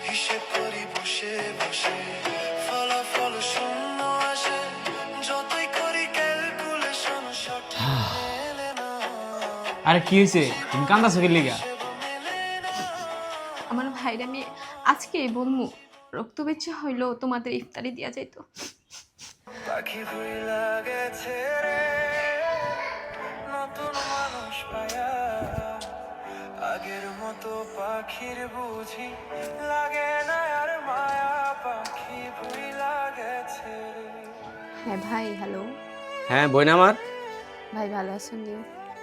হিসেব করি বসে বসে, ফলাফল শূন্য আসে, যতই করি ক্যালকুলেশন সঠিক মেলে না। আরে কি হয়েছে, তুমি কান্দাছো কি লিগা? আমার ভাইরা আমি আজকে বলমু রক্ত বেচে হইলো তোমাদের ইফতারি দিয়া যাইতো। পাখি ভুইলা গেছে রে নতুন মানুষ পায়া, আগের মতো পাখির বুঝি লাগে না আর মায়া, পাখি ভুইলা গেছে রে। হ্যাঁ ভাই, হ্যালো হ্যাঁ বোন আমার। ভাই, ভালো আছেন?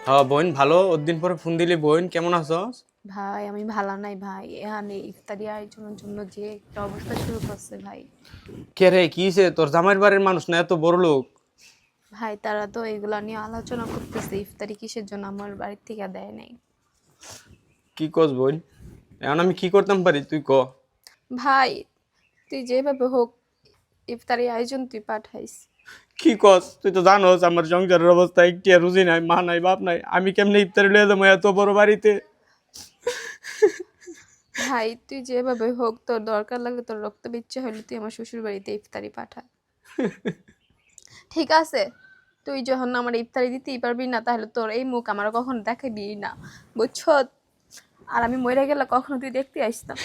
হ্যাঁ বোন ভালো, দিন পরে ফোন দিলি। বোন কেমন আছো? ভাই আমি ভালো নাই ভাই, এখানে ইফতারি আয়োজনের জন্য যে একটা অবস্থা শুরু করছে ভাই। কে রে, কি হয়েছে? তোর জামাইয়ের বাড়ির মানুষ না এত বড় লোক? ভাই তারা তো এগুলা নিয়ে আলোচনা করতেছে, ইফতারি কিসের জন্য আমার বাড়ির থেকে দেয় নাই। কি কস বোন? এখন আমি কি করতাম পারি তুই ক। ভাই তুই যেভাবে হোক ইফতারি আয়োজন তুই পাঠাইস। কি কস? তুই তো জানোস আমার সংসারের অবস্থা একটি রুজি নাই, মা নাই, বাপ নাই, আমি কেমনে ইফতারি লয়ে যাবো এত বড় বাড়িতে? ভাই তুই যেভাবে হোক, তোর দরকার লাগলে তোর রক্ত বিচ্ছে হলে তুই আমার শ্বশুর বাড়িতে ইফতারি পাঠা। ঠিক আছে, তুই যখন আমার ইফতারি দিতেই পারবি না তাহলে তোর এই মুখ আমার কখনো দেখাবি না, বুঝছ? আর আমি মরে গেলে কখনো তুই দেখতে আসিস না।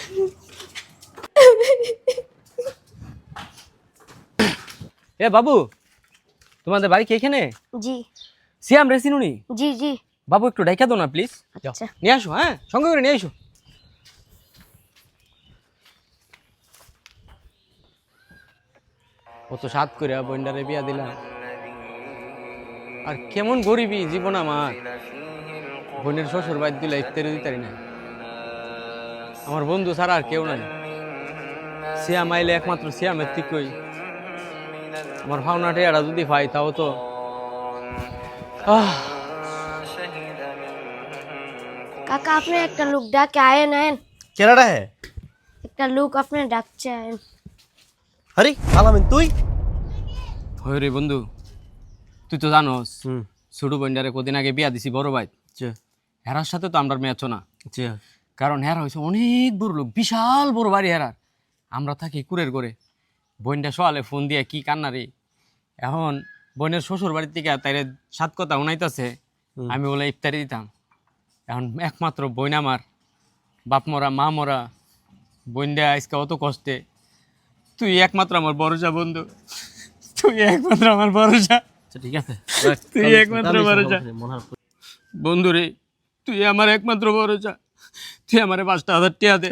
এ বাবু, তোমাদের বাড়ি কি এখানে? জি সিয়াম রেসিনুনি জি জি। বাবু একটু ডাইকা দাও না প্লিজ। আচ্ছা। নিয়ে আসো, হ্যাঁ সঙ্গে করে নিয়ে আসো। কত সাত করে বন্ডারে বিয়া দিলাম, আর কেমন গরিবী জীবন আমার। বোনের শ্বশুর বাড়ি দিলে ইফতারি দিতারি না। আমার বন্ধু ছাড়া আর কেউ নাই। সিয়াম আইলে একমাত্র সিয়ামের তিকই আমার ভাওনাটে এরা যদি পাই তাও তো কাকা আপনি একটা লোক ডাকে আয় নেন। কেডাটা হে? একটা লোক আপনি ডাকছে আয়েন। আরে আলামিন তুই? হয় রে বন্ধু, তুই তো জানোস ছোট বন্ডারে কদিন আগে বিয়া দিছি বড় ভাই। হেরার সাথে তো আমরা ম্যাচও না, কারণ হেরা হয়েছে অনেক বড় লোক, বিশাল বড় বাড়ি হেরার। আমরা থাকি কুড়ের করে। বোনটা সোয়ালে ফোন দিয়ে কি কান্না রে। এখন বোনের শ্বশুর বাড়ির থেকে তাইরে সাত কথা উনাইতেছে আমি বলে ইফতারি দিতাম। এখন একমাত্র বোন আমার, বাপ মরা মা মরা, বোনটা আজকে অত কষ্টে। তুই একমাত্র আমার ভরসা বন্ধু, তুই একমাত্র আমার ভরসা। ঠিক আছে, তুই একমাত্র ভরসা বন্ধু রে, তুই আমার একমাত্র ভরসা। তুই আমার 5,000 টাকা দে।